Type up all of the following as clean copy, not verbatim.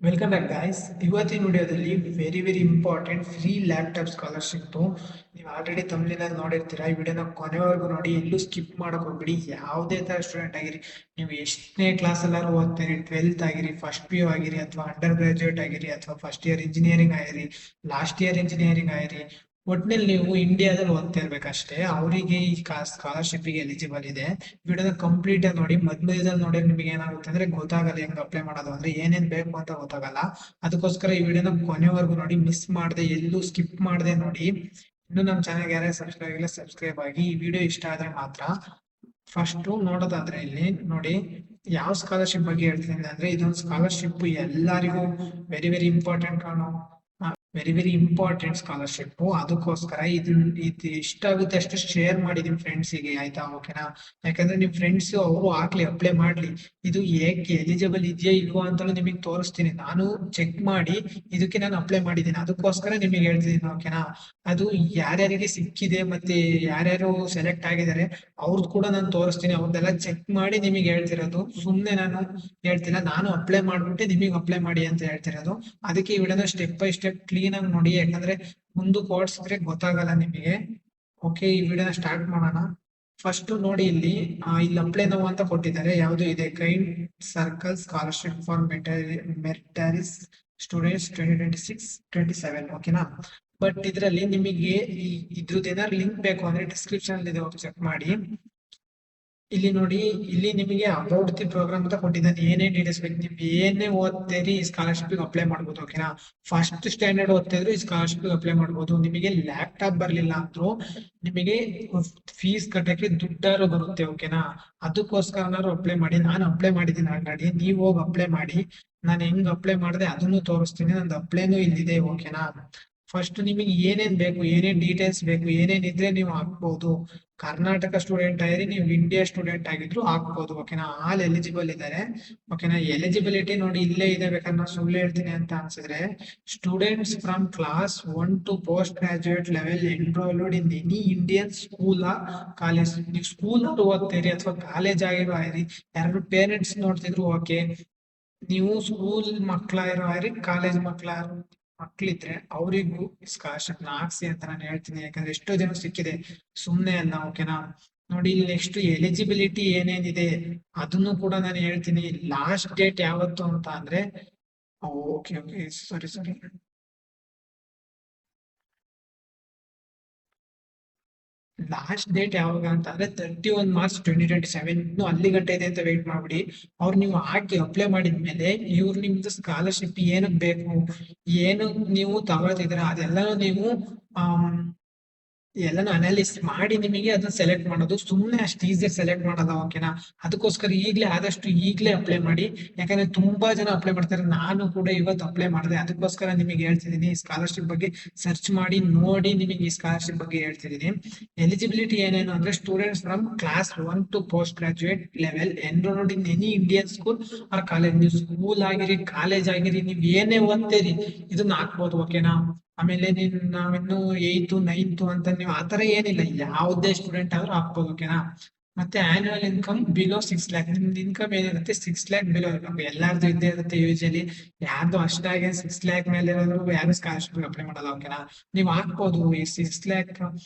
Welcome back guys. ಇವತ್ತಿನ ವಿಡಿಯೋದಲ್ಲಿ very important free laptop scholarship. ನೀವು ಆಲ್ರೆಡಿ ತಮಿಳಿನಲ್ಲಿ ನೋಡಿರ್ತೀರಾ. ಈ ವಿಡಿಯೋನ ಕೊನೆವರೆಗೂ ನೋಡಿ, ಎಲ್ಲೂ ಸ್ಕಿಪ್ ಮಾಡಕ್ ಹೋಗ್ಬಿಡಿ. ಯಾವುದೇ ತರ ಸ್ಟೂಡೆಂಟ್ ಆಗಿರಿ, ನೀವು ಎಷ್ಟನೇ ಕ್ಲಾಸ್ ಎಲ್ಲಾರು ಓದ್ತೀರಿ, 12th ಆಗಿರಿ, ಫಸ್ಟ್ PU ಆಗಿರಿ, ಅಥವಾ ಅಂಡರ್ ಗ್ರಾಜುಯೇಟ್ ಆಗಿರಿ, ಅಥವಾ ಫಸ್ಟ್ ಇಯರ್ ಇಂಜಿನಿಯರಿಂಗ್ ಆಗಿರಿ, ಲಾಸ್ಟ್ ಇಯರ್ ಇಂಜಿನಿಯರಿಂಗ್ ಆಗಿರಿ, ಒಟ್ನಲ್ಲಿ ನೀವು ಇಂಡಿಯಾದಲ್ಲಿ ಓದ್ತಾ ಇರ್ಬೇಕಷ್ಟೇ ಅವರಿಗೆ ಈ ಸ್ಕಾಲರ್ಶಿಪ್ ಗೆ ಎಲಿಜಿಬಲ್ ಇದೆ. ವಿಡಿಯೋನ ಕಂಪ್ಲೀಟ್ ಆಗಿ ನೋಡಿ. ಮಧ್ಯದಲ್ಲಿ ನೋಡಿ ನಿಮಗೆ ಏನಾಗುತ್ತೆ ಅಂದ್ರೆ ಗೊತ್ತಾಗಲ್ಲ ಹೆಂಗ್ ಅಪ್ಲೈ ಮಾಡೋದು, ಅಂದ್ರೆ ಏನೇನ್ ಬೇಕು ಅಂತ ಗೊತ್ತಾಗಲ್ಲ. ಅದಕ್ಕೋಸ್ಕರ ಈ ವಿಡಿಯೋನ ಕೊನೆವರೆಗೂ ನೋಡಿ, ಮಿಸ್ ಮಾಡದೆ, ಎಲ್ಲೂ ಸ್ಕಿಪ್ ಮಾಡದೆ ನೋಡಿ. ಇನ್ನು ನಮ್ಮ ಚಾನಲ್ ಯಾರೇ ಸಬ್ಸ್ಕ್ರೈಬ್ ಆಗಿಲ್ಲ ಸಬ್ಸ್ಕ್ರೈಬ್ ಆಗಿ. ಈ ವಿಡಿಯೋ ಇಷ್ಟ ಆದ್ರೆ ಮಾತ್ರ. ಫಸ್ಟ್ ನೋಡೋದಾದ್ರೆ ಇಲ್ಲಿ ನೋಡಿ, ಯಾವ ಸ್ಕಾಲರ್ಶಿಪ್ ಬಗ್ಗೆ ಹೇಳ್ತೀನಿ ಅಂದ್ರೆ, ಇದೊಂದು ಸ್ಕಾಲರ್ಶಿಪ್ ಎಲ್ಲರಿಗೂ ವೆರಿ ಇಂಪಾರ್ಟೆಂಟ್ ಕಾಣೋ, ವೆರಿ ಇಂಪಾರ್ಟೆಂಟ್ ಸ್ಕಾಲರ್ಶಿಪ್. ಅದಕ್ಕೋಸ್ಕರ ಇದು ಎಷ್ಟಾಗುತ್ತೆ ಅಷ್ಟು ಶೇರ್ ಮಾಡಿ ನಿಮ್ ಫ್ರೆಂಡ್ಸಿಗೆ, ಆಯ್ತಾ? ಓಕೆನಾ? ಯಾಕಂದ್ರೆ ನಿಮ್ ಫ್ರೆಂಡ್ಸ್ ಅವರು ಹಾಕ್ಲಿ, ಅಪ್ಲೈ ಮಾಡ್ಲಿ. ಇದು ಹೇಗೆ ಎಲಿಜಿಬಲ್ ಇದೆಯಾ ಇಲ್ವಾ ಅಂತಲೂ ನಿಮಗೆ ತೋರಿಸ್ತೀನಿ. ನಾನು ಚೆಕ್ ಮಾಡಿ ಇದಕ್ಕೆ ನಾನು ಅಪ್ಲೈ ಮಾಡಿದ್ದೀನಿ, ಅದಕ್ಕೋಸ್ಕರ ನಿಮಗೆ ಹೇಳ್ತಿದ್ದೀನಿ. ಓಕೆನಾ? ಅದು ಯಾರ್ಯಾರಿಗೆ ಸಿಕ್ಕಿದೆ ಮತ್ತೆ ಯಾರ್ಯಾರು ಸೆಲೆಕ್ಟ್ ಆಗಿದ್ದಾರೆ ಅವ್ರದ್ದು ಕೂಡ ನಾನು ತೋರಿಸ್ತೀನಿ. ಅವ್ರದ್ದೆಲ್ಲ ಚೆಕ್ ಮಾಡಿ ನಿಮಗೆ ಹೇಳ್ತಿರೋದು. ಸುಮ್ನೆ ನಾನು ಹೇಳ್ತಿಲ್ಲ, ನಾನು ಅಪ್ಲೈ ಮಾಡ್ಬಿಟ್ಟು ನಿಮಗೆ ಅಪ್ಲೈ ಮಾಡಿ ಅಂತ ಹೇಳ್ತಿರೋದು. ಅದಕ್ಕೆ ಈ ವಿಡಿಯೋನ ಸ್ಟೆಪ್ ಬೈ ಸ್ಟೆಪ್ ಕ್ಲೀನ್ ಆಗಿ ನೋಡಿ, ಯಾಕಂದ್ರೆ ಮುಂದಕ್ಕೆ ಓಡಿಸಿದ್ರೆ ಗೊತ್ತಾಗಲ್ಲ ನಿಮಗೆ. ಓಕೆ, ಈ ವಿಡಿಯೋನ ಸ್ಟಾರ್ಟ್ ಮಾಡೋಣ. ಫಸ್ಟ್ ನೋಡಿ, ಇಲ್ಲಿ ಅಪ್ಲೈ ನಾವು ಅಂತ ಕೊಟ್ಟಿದ್ದಾರೆ. ಯಾವುದು ಇದೆ? Kind circle scholarship for meritorious students 2026-27. ಓಕೆನಾ? ಬಟ್ ಇದರಲ್ಲಿ ನಿಮಗೆ ಇದ್ರದ್ದು ಏನಾದ್ರು ಲಿಂಕ್ ಬೇಕು ಅಂದ್ರೆ ಡಿಸ್ಕ್ರಿಪ್ಷನ್ ಇದೆ, ಹೋಗಿ ಚೆಕ್ ಮಾಡಿ. ಇಲ್ಲಿ ನೋಡಿ, ಇಲ್ಲಿ ನಿಮಗೆ ಅಬೌಟ್ ದಿ ಪ್ರೋಗ್ರಾಮ್ ಅಂತ ಕೊಟ್ಟಿದ್ದಾನೆ. ಏನೇ ಡೀಟೇಲ್ಸ್ ಬೇಕು, ನೀವು ಏನೇ ಓದ್ತೀರಿ ಈ ಸ್ಕಾಲರ್ಶಿಪ್ ಅಪ್ಲೈ ಮಾಡ್ಬೋದು. ಓಕೆನಾ? ಫಸ್ಟ್ ಸ್ಟ್ಯಾಂಡರ್ಡ್ ಓದ್ತಿದ್ರು ಈ ಸ್ಕಾಲರ್ಶಿಪ್ ಅಪ್ಲೈ ಮಾಡ್ಬೋದು. ನಿಮಗೆ ಲ್ಯಾಪ್ಟಾಪ್ ಬರ್ಲಿಲ್ಲ ಅಂದ್ರೂ ನಿಮಗೆ ಫೀಸ್ ಕಟ್ಟಕ್ಕೆ ದುಡ್ಡಾರು ಬರುತ್ತೆ. ಓಕೆನಾ? ಅದಕ್ಕೋಸ್ಕರನಾದ್ರು ಅಪ್ಲೈ ಮಾಡಿ. ನಾನು ಅಪ್ಲೈ ಮಾಡಿದ್ದೀನಿ ಆಲ್ರೆಡಿ, ನೀವು ಹೋಗಿ ಅಪ್ಲೈ ಮಾಡಿ. ನಾನು ಹೆಂಗ್ ಅಪ್ಲೈ ಮಾಡಿದೆ ಅದನ್ನು ತೋರಿಸ್ತೀನಿ. ನಂದು ಅಪ್ಲೈನು ಇಲ್ಲಿದೆ. ಓಕೆನಾ? ಫಸ್ಟ್ ನಿಮಗೆ ಏನೇನ್ ಬೇಕು, ಏನೇನ್ ಡೀಟೇಲ್ಸ್ ಬೇಕು, ಏನೇನ್ ಇದ್ರೆ ನೀವು ಹಾಕ್ಬಹುದು. ಕರ್ನಾಟಕ ಸ್ಟೂಡೆಂಟ್ ಆಗಿರಿ, ನೀವು ಇಂಡಿಯಾ ಸ್ಟೂಡೆಂಟ್ ಆಗಿದ್ರು ಹಾಕ್ಬೋದು. ಓಕೆನಾ? ಆಲ್ ಎಲಿಜಿಬಲ್ ಇದ್ದಾರೆ. ಓಕೆನಾ? ಎಲಿಜಿಬಿಲಿಟಿ ನೋಡಿ ಇಲ್ಲೇ ಇದೆ. ಬೇಕಾದ್ರೆ ನಾನು ಸುಳ್ಳು ಹೇಳ್ತೀನಿ ಅಂತ ಅನ್ಸಿದ್ರೆ, students from class 1 to post graduate level enrolled in any Indian school college. ನೀವು ಸ್ಕೂಲ್ ಓದ್ತೀರಿ ಅಥವಾ ಕಾಲೇಜ್ ಆಗಿರೋ ಆಗಿರಿ, ಯಾರು ಪೇರೆಂಟ್ಸ್ ನೋಡ್ತಿದ್ರು ಓಕೆ. ನೀವು ಸ್ಕೂಲ್ ಮಕ್ಳಾಗಿರೋ ಆಗಿರಿ, ಕಾಲೇಜ್ ಮಕ್ಳಿದ್ರೆ ಅವರಿಗೂ ಸ್ಕಾಲರ್ಶಿಪ್ ಹಾಕ್ಸಿ ಅಂತ ನಾನು ಹೇಳ್ತೀನಿ. ಯಾಕಂದ್ರೆ ಎಷ್ಟೋ ಜನ ಸಿಕ್ಕಿದೆ, ಸುಮ್ನೆ ಅಲ್ಲ. ಓಕೆನಾ? ನೋಡಿ, ಇಲ್ಲಿ ನೆಕ್ಸ್ಟ್ ಎಲಿಜಿಬಿಲಿಟಿ ಏನೇನಿದೆ ಅದನ್ನು ಕೂಡ ನಾನು ಹೇಳ್ತೀನಿ. ಲಾಸ್ಟ್ ಡೇಟ್ ಯಾವತ್ತು ಅಂತ ಅಂದ್ರೆ, ಓಕೆ ಸಾರಿ, ಲಾಸ್ಟ್ ಡೇಟ್ ಯಾವಾಗ ಅಂತ ಅಂದ್ರೆ 31 ಮಾರ್ಚ್ 2027. ಇನ್ನು ಅಲ್ಲಿ ಗಂಟೆ ಇದೆ ಅಂತ ವೇಟ್ ಮಾಡ್ಬಿಡಿ. ಅವ್ರು ನೀವು ಹಾಕಿ ಅಪ್ಲೈ ಮಾಡಿದ್ಮೇಲೆ ಇವ್ರು ನಿಮ್ದು ಸ್ಕಾಲರ್ಶಿಪ್ ಏನಕ್ ಬೇಕು, ಏನು ನೀವು ತಗೊಳ್ತಿದ್ರ ಅದೆಲ್ಲನೂ ನೀವು ಎಲ್ಲಾನು ಅನಾಲಿಸ್ ಮಾಡಿ ನಿಮಗೆ ಅದನ್ನ ಸೆಲೆಕ್ಟ್ ಮಾಡೋದು. ಸುಮ್ಮನೆ ಅಷ್ಟು ಈಸಿ ಸೆಲೆಕ್ಟ್ ಮಾಡೋದ. ಓಕೆನಾ? ಅದಕ್ಕೋಸ್ಕರ ಆದಷ್ಟು ಈಗಲೇ ಅಪ್ಲೈ ಮಾಡಿ. ಯಾಕಂದ್ರೆ ತುಂಬಾ ಜನ ಅಪ್ಲೈ ಮಾಡ್ತಾರೆ. ನಾನು ಕೂಡ ಇವತ್ತು ಅಪ್ಲೈ ಮಾಡಿದೆ. ಅದಕ್ಕೋಸ್ಕರ ನಿಮಗೆ ಹೇಳ್ತಿದ್ದೀನಿ, ಈ ಸ್ಕಾಲರ್ಶಿಪ್ ಬಗ್ಗೆ ಸರ್ಚ್ ಮಾಡಿ ನೋಡಿ ನಿಮಗೆ ಈ ಸ್ಕಾಲರ್ಶಿಪ್ ಬಗ್ಗೆ ಹೇಳ್ತಿದ್ದೀನಿ. ಎಲಿಜಿಬಿಲಿಟಿ ಏನೇನು ಅಂದ್ರೆ, students from class 1 to post graduate level enrolled in any Indian school or college. ನೀವು ಸ್ಕೂಲ್ ಆಗಿರಿ, ಕಾಲೇಜ್ ಆಗಿರಿ, ನೀವು ಏನೇ ಓದ್ತೀರಿ ಇದನ್ನ ಹಾಕ್ಬೋದು. ಓಕೆನಾ? ಆಮೇಲೆ ನಾವಿನ್ನು 8th 9th ಅಂತ ನೀವು ಆತರ ಏನಿಲ್ಲ, ಯಾವುದೇ ಸ್ಟೂಡೆಂಟ್ ಆದ್ರೂ ಹಾಕ್ಬೋದು. ಓಕೆನಾ? ಮತ್ತೆ ಆನ್ಯುವಲ್ ಇನ್ಕಮ್ ಬಿಲೋ 6 lakh. ನಿಮ್ದು ಇನ್ಕಮ್ ಏನಿರುತ್ತೆ 6 lakh ಬಿಲೋ ಇರಬೇಕು. ಎಲ್ಲಾರ್ದು ಇದ್ದೇ ಇರುತ್ತೆ ಯೂಶಲಿ. ಯಾರ್ದು ಅಷ್ಟಾಗಿ 6 lakh ಮೇಲೆ ಇರೋದ್ರು ಯಾರು ಸ್ಕಾಲರ್ಶಿಪ್ ಅಪ್ಲೈ ಮಾಡಲ್ಲ. ಓಕೆನಾ? ನೀವು ಹಾಕ್ಬೋದು. ಈ 6 lakh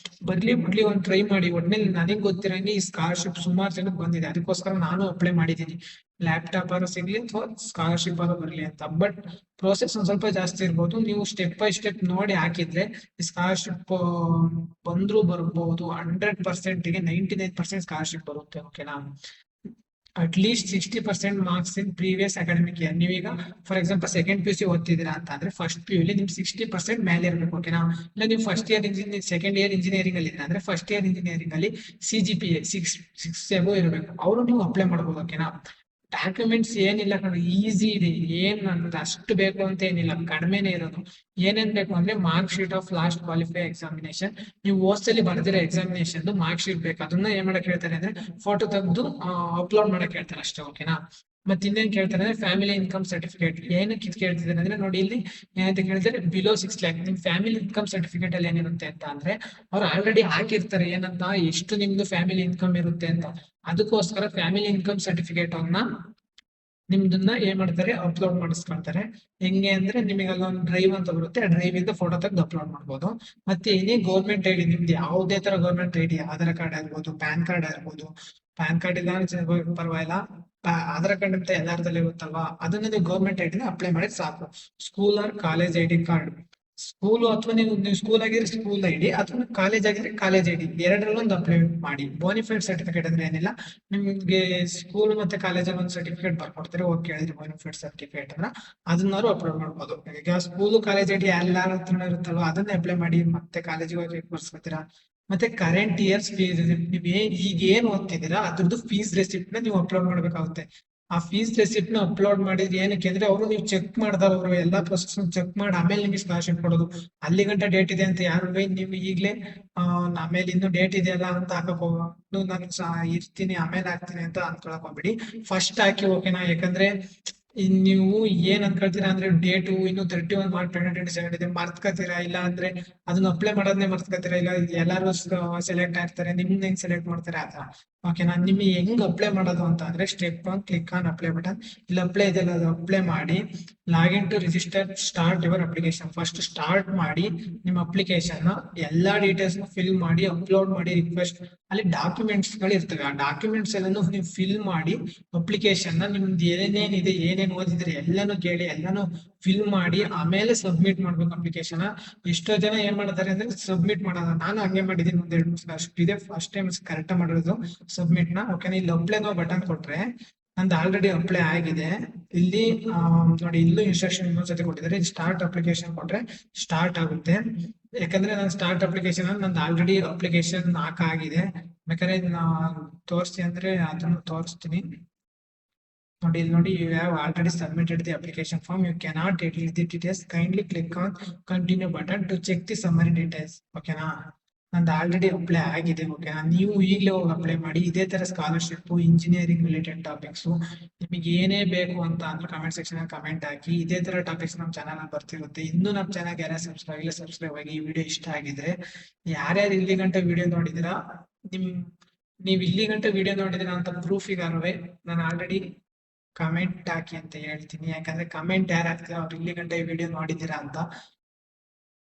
ಬರ್ಲಿ ಒಂದು ಟ್ರೈ ಮಾಡಿ. ಒಟ್ನಲ್ಲಿ ನನಗೆ ಗೊತ್ತಿರಂಗೆ ಈ ಸ್ಕಾಲರ್ಶಿಪ್ ಸುಮಾರು ಜನಕ್ಕೆ ಬಂದಿದೆ. ಅದಕ್ಕೋಸ್ಕರ ನಾನು ಅಪ್ಲೈ ಮಾಡಿದ್ದೀನಿ. ಲ್ಯಾಪ್ಟಾಪ್ ಆದ್ರೂ ಸಿಗ್ಲಿ ಅಥವಾ ಸ್ಕಾಲರ್ಶಿಪ್ ಆದ್ರೂ ಬರ್ಲಿ ಅಂತ. ಬಟ್ ಪ್ರೋಸೆಸ್ ಒಂದ್ ಸ್ವಲ್ಪ ಜಾಸ್ತಿ ಇರ್ಬೋದು. ನೀವು ಸ್ಟೆಪ್ ಬೈ ಸ್ಟೆಪ್ ನೋಡಿ ಹಾಕಿದ್ರೆ ಸ್ಕಾಲರ್ಶಿಪ್ ಬಂದ್ರು ಬರ್ಬಹುದು. 100%ಗೆ 99% ಸ್ಕಾಲರ್ಶಿಪ್ ಬರುತ್ತೆ. ಓಕೆನಾ? At least 60% marks in previous academic year. ನೀವೀಗ ಫಾರ್ ಎಕ್ಸಾಂಪಲ್ ಸೆಕೆಂಡ್ PUC ಓದ್ತಿದ್ದೀರಾ ಅಂತ ಅಂದ್ರೆ, ಫಸ್ಟ್ PU ಅಲ್ಲಿ ನಿಮ್ಗೆ 60% ಮೇಲೆ ಇರಬೇಕು. ಓಕೆನಾ? ಇಲ್ಲ ನೀವು first year second year engineering ಅಲ್ಲಿ ಇದ್ರೆ ಅಂದ್ರೆ, ಫಸ್ಟ್ ಇಯರ್ ಇಂಜಿನಿಯರಿಂಗ್ ಅಲ್ಲಿ CGPA 6 ಎಬೋ ಇರಬೇಕು. ಅವರು ನೀವು ಅಪ್ಲೈ ಮಾಡ್ಬೋದು. ಓಕೆನಾ? ಡಾಕ್ಯುಮೆಂಟ್ಸ್ ಏನಿಲ್ಲ ಕಣೋ, ಈಸಿ ಇದೆ. ಏನ್ ಅಂದ್ರೆ ಅಷ್ಟು ಬೇಕು ಅಂತ ಏನಿಲ್ಲ, ಕಡಿಮೆನೇ ಇರೋದು. ಏನೇನ್ ಬೇಕು ಅಂದ್ರೆ, mark sheet of last qualify examination. ನೀವು ಹೋದ್ಸಲಿ ಬರ್ದಿರೋ ಎಕ್ಸಾಮಿನೇಷನ್ ಮಾರ್ಕ್ ಶೀಟ್ ಬೇಕು. ಅದನ್ನ ಏನ್ ಮಾಡಕ್ ಹೇಳ್ತಾರೆ ಅಂದ್ರೆ, ಫೋಟೋ ತೆಗೆದು ಅಪ್ಲೋಡ್ ಮಾಡಕ್ ಹೇಳ್ತಾರೆ ಅಷ್ಟೇ. ಓಕೆನಾ? ಮತ್ತೆ ಇನ್ನೇನ್ ಕೇಳ್ತಾರೆ ಅಂದ್ರೆ, ಫ್ಯಾಮಿಲಿ ಇನ್ಕಮ್ ಸರ್ಟಿಫಿಕೇಟ್. ಏನಕ್ಕೆ ಇದು ಕೇಳ್ತಿದ್ದಾರೆ ಅಂದ್ರೆ, ನೋಡಿ ಇಲ್ಲಿ ಏನಂತ ಕೇಳಿದ್ರೆ, ಬಿಲೋ 6 lakh. ನಿಮ್ ಫ್ಯಾಮಿಲಿ ಇನ್ಕಮ್ ಸರ್ಟಿಫಿಕೇಟ್ ಅಲ್ಲಿ ಏನಿರುತ್ತೆ ಅಂತ ಅಂದ್ರೆ, ಅವ್ರು ಆಲ್ರೆಡಿ ಹಾಕಿರ್ತಾರೆ ಏನಂತ, ಎಷ್ಟು ನಿಮ್ದು ಫ್ಯಾಮಿಲಿ ಇನ್ಕಮ್ ಇರುತ್ತೆ ಅಂತ. ಅದಕ್ಕೋಸ್ಕರ ಫ್ಯಾಮಿಲಿ ಇನ್ಕಮ್ ಸರ್ಟಿಫಿಕೇಟ್ ಅವ್ರನ್ನ ನಿಮ್ದನ್ನ ಏನ್ ಮಾಡ್ತಾರೆ ಅಪ್ಲೋಡ್ ಮಾಡಿಸ್ಕೊಳ್ತಾರೆ. ಹೆಂಗೆ ಅಂದ್ರೆ ನಿಮಗೆ ಅಲ್ಲೊಂದು ಡ್ರೈವ್ ಅಂತ ಬರುತ್ತೆ, ಆ ಡ್ರೈವ್ ಇಂದ ಫೋಟೋ ತೆಗೆದು ಅಪ್ಲೋಡ್ ಮಾಡ್ಬೋದು. ಮತ್ತೆ ಏನೇ ಗೌರ್ಮೆಂಟ್ ಐಡಿ ನಿಮ್ದು ಯಾವುದೇ ತರ ಗೌರ್ಮೆಂಟ್ ಐಡಿ, ಆಧಾರ್ ಕಾರ್ಡ್ ಆಗಿರ್ಬೋದು, ಪ್ಯಾನ್ ಕಾರ್ಡ್ ಆಗಿರ್ಬೋದು, ಪ್ಯಾನ್ ಕಾರ್ಡ್ ಇಲ್ಲ ಅಂದ್ರೆ ಪರವಾಗಿಲ್ಲ, ಆಧಾರ್ ಕಾರ್ಡ್ ಅಂತ ಎಲ್ಲಾರ್ದಲ್ಲಿ ಇರುತ್ತಲ್ವಾ, ಅದನ್ನ ನೀವು ಗೌರ್ಮೆಂಟ್ ಐಡಿನ ಅಪ್ಲೈ ಮಾಡಿ ಸಾಕು. School or college ID card, school ಅಥವಾ ನೀವು ಸ್ಕೂಲ್ ಆಗಿದ್ರೆ ಸ್ಕೂಲ್ ಐಡಿ, ಅಥವಾ ಕಾಲೇಜ್ ಆಗಿದ್ರೆ ಕಾಲೇಜ್ ಐಡಿ, ಎರಡರಲ್ಲೂ ಒಂದು ಅಪ್ಲೈ ಮಾಡಿ. ಬೋನಿಫೈಡ್ ಸರ್ಟಿಫಿಕೇಟ್ ಅಂದ್ರೆ ಏನಿಲ್ಲ, ನಿಮ್ಗೆ ಸ್ಕೂಲ್ ಮತ್ತೆ ಕಾಲೇಜಲ್ಲಿ ಒಂದು ಸರ್ಟಿಫಿಕೇಟ್ ಬರ್ಕೊಡ್ತಾರೆ, ಹೋಗಿ ಕೇಳಿದ್ರೆ ಬೋನಿಫೈಡ್ ಸರ್ಟಿಫಿಕೇಟ್ ಅನ್ನ, ಅದನ್ನಾರು ಅಪ್ಲೋಡ್ ಮಾಡ್ಬೋದು. ಈಗ ಸ್ಕೂಲ್ ಕಾಲೇಜ್ ಐಡಿ ಎಲ್ಲಾರ ಹತ್ರ ಇರುತ್ತಲ್ವ, ಅದನ್ನ ಅಪ್ಲೈ ಮಾಡಿ ಮತ್ತೆ ಕಾಲೇಜಿಗೆ ಹೋಗಿ ಬರ್ಸ್ಕೊತೀರಾ. ಮತ್ತೆ ಕರೆಂಟ್ ಇಯರ್ಸ್ ಫೀಸ್, ನೀವು ಈಗ ಏನ್ ಓದ್ತಿದ್ದೀರಾ ಅದ್ರದ್ದು ಫೀಸ್ ರೆಸಿಪ್ಟ್ ನ ನೀವು ಅಪ್ಲೋಡ್ ಮಾಡ್ಬೇಕಾಗುತ್ತೆ. ಆ ಫೀಸ್ ರೆಸಿಪ್ಟ್ ನ ಅಪ್ಲೋಡ್ ಮಾಡಿದ್ರೆ ಏನಕ್ಕೆ ಅಂದ್ರೆ ಅವರು ನೀವು ಚೆಕ್ ಮಾಡ್ತಾರೆ, ಅವರು ಎಲ್ಲಾ ಪ್ರೊಸೆಸ್ ಚೆಕ್ ಮಾಡಿ ಆಮೇಲೆ ನಿಮಗೆ ಸ್ಕಾಲರ್ಶಿಪ್ ಕೊಡೋದು. ಅಲ್ಲಿ ಗಂಟ ಡೇಟ್ ಇದೆ ಅಂತ ಯಾರು ನೀವು ಈಗಲೇ ಆಮೇಲೆ ಇನ್ನು ಡೇಟ್ ಇದೆಯಲ್ಲ ಅಂತ ಹಾಕಕ್ ಹೋಗ್ಬೋದು, ನಾನು ಇರ್ತೀನಿ ಆಮೇಲೆ ಹಾಕ್ತೀನಿ ಅಂತ ಅನ್ಕೊಳಕ್ ಹೋಗ್ಬಿಡಿ. ಫಸ್ಟ್ ಹಾಕಿ, ಓಕೆನಾ? ಯಾಕಂದ್ರೆ ನೀವು ಏನ್ ಅನ್ಕೊಳ್ತೀರಾ ಅಂದ್ರೆ ಡೇಟು ಇನ್ನು 31 ಮಾರ್ಚ್ 2027 ಇದೆ, ಮರ್ತ್ಕೋತೀರಾ. ಇಲ್ಲ ಅಂದ್ರೆ ಅದನ್ನ ಅಪ್ಲೈ ಮಾಡೋದನ್ನೇ ಮರ್ತ್ಕೋತೀರಾ. ಇಲ್ಲ ಎಲ್ಲಾರು ಸೆಲೆಕ್ಟ್ ಆಗ್ತಾರೆ, ನಿಮ್ನ ಹೆಂಗ್ ಸೆಲೆಕ್ಟ್ ಮಾಡ್ತಾರೆ ಆತರ. ಓಕೆನಾ? ನಿಮಗೆ ಹೆಂಗ್ ಅಪ್ಲೈ ಮಾಡೋದು ಅಂತ ಅಂದ್ರೆ step 1, click on apply button. ಇಲ್ಲಿ ಅಪ್ಲೈ ಇದೆಯಲ್ಲ, ಅದು ಅಪ್ಲೈ ಮಾಡಿ. Login to register, start your application. First start ಮಾಡಿ ನಿಮ್ಮ ಅಪ್ಲಿಕೇಶನ್ ಎಲ್ಲಾ ಡೀಟೇಲ್ಸ್ ಫಿಲ್ ಮಾಡಿ, ಅಪ್ಲೋಡ್ ಮಾಡಿ. ರಿಕ್ವೆಸ್ಟ್ ಅಲ್ಲಿ ಡಾಕ್ಯುಮೆಂಟ್ಸ್ ಗಳು ಇರ್ತವೆ, ಆ ಡಾಕ್ಯುಮೆಂಟ್ಸ್ ಎಲ್ಲಾನು ನೀವು ಫಿಲ್ ಮಾಡಿ ಅಪ್ಲಿಕೇಶನ್ ನಿಮ್ದು ಏನೇನಿದೆ, ಏನೇನ್ ಓದಿದ್ರೆ ಎಲ್ಲಾನು ಕೇಳಿ, ಎಲ್ಲಾನು ಫಿಲ್ ಮಾಡಿ ಆಮೇಲೆ ಸಬ್ಮಿಟ್ ಮಾಡ್ಬೇಕು ಅಪ್ಲಿಕೇಶನ್. ಎಷ್ಟೋ ಜನ ಏನ್ ಮಾಡ್ತಾರೆ ಅಂದ್ರೆ ಸಬ್ಮಿಟ್ ಮಾಡೋದು, ನಾನು ಹಂಗೆ ಮಾಡಿದೀನಿ, ಒಂದ್ 2 ಮೂರು ಅಷ್ಟು ಇದೆ. ಫಸ್ಟ್ ಟೈಮ್ ಕರೆಕ್ಟ್ ಮಾಡಿರೋದು ಸಬ್ಮಿಟ್ ನ. ಓಕೆನಾ? ಇಲ್ಲಿ ಅಪ್ಲೈ ಬಟನ್ ಕೊಟ್ರೆ ನಂದು ಆಲ್ರೆಡಿ ಅಪ್ಲೈ ಆಗಿದೆ. ಇಲ್ಲಿ ನೋಡಿ, ಇಲ್ಲೂ ಇನ್ಸ್ಟ್ರಕ್ಷನ್ ಇನ್ನೊಂದ್ಸತಿ ಕೊಟ್ಟಿದ್ದಾರೆ. ಸ್ಟಾರ್ಟ್ ಅಪ್ಲಿಕೇಶನ್ ಕೊಟ್ರೆ ಸ್ಟಾರ್ಟ್ ಆಗುತ್ತೆ. ಯಾಕಂದ್ರೆ ನಾನು ಸ್ಟಾರ್ಟ್ ಅಪ್ಲಿಕೇಶನ್ ನಂದು ಆಲ್ರೆಡಿ ಅಪ್ಲಿಕೇಶನ್ ಹಾಕಾಗಿದೆ. ಬೇಕಾದ್ರೆ ತೋರಿಸ್ತೀನಿ ಅಂದ್ರೆ ಅದನ್ನು ತೋರಿಸ್ತೀನಿ. ನೋಡಿ, ಇಲ್ಲಿ ನೋಡಿ, you have already submitted the application form, you cannot edit the details, kindly click on continue button to check the summary details. ಓಕೆನಾ? ನಂದು ಆಲ್ರೆಡಿ ಅಪ್ಲೈ ಆಗಿದೆ. ಓಕೆನಾ? ನೀವು ಈಗಲೇ ಹೋಗಿ ಅಪ್ಲೈ ಮಾಡಿ. ಇದೇ ತರ ಸ್ಕಾಲರ್ಶಿಪ್, ಇಂಜಿನಿಯರಿಂಗ್ ರಿಲೇಟೆಡ್ ಟಾಪಿಕ್ಸ್ ನಿಮಗೆ ಏನೇ ಬೇಕು ಅಂತ ಅಂದ್ರೆ ಕಮೆಂಟ್ ಸೆಕ್ಷನ್ ಅಲ್ಲಿ ಕಮೆಂಟ್ ಹಾಕಿ. ಇದೇ ತರ ಟಾಪಿಕ್ಸ್ ನಮ್ಮ ಚಾನಲ್ ಅಲ್ಲಿ ಬರ್ತಿರುತ್ತೆ. ಇನ್ನೂ ನಮ್ಮ ಚಾನಲ್ ಯಾರು ಸಬ್ಸ್ಕ್ರೈಬ್ ಆಗಿಲ್ಲ, ಸಬ್ಸ್ಕ್ರೈಬ್ ಆಗಿ. ಈ ವಿಡಿಯೋ ಇಷ್ಟ ಆಗಿದ್ರೆ, ಯಾರ್ಯಾರು ಇಲ್ಲಿ ಗಂಟ ವಿಡಿಯೋ ನೋಡಿದಿರಾ, ನಿಮ್ ನೀವು ಇಲ್ಲಿ ಗಂಟ ವಿಡಿಯೋ ನೋಡಿದಿರಾ ಅಂತ ಪ್ರೂಫಿಗಾರುವೆ ನಾನು ಆಲ್ರೆಡಿ ಕಮೆಂಟ್ ಹಾಕಿ ಅಂತ ಹೇಳ್ತೀನಿ. ಯಾಕಂದ್ರೆ ಕಮೆಂಟ್ ಯಾರು ಹಾಕ್ತಾರೆ ಅವ್ರು ಇಲ್ಲಿ ಗಂಟೆ ವಿಡಿಯೋ ನೋಡಿದ್ದೀರಾ ಅಂತ.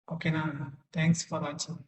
ಓಕೆನಾ? Thanks for watching.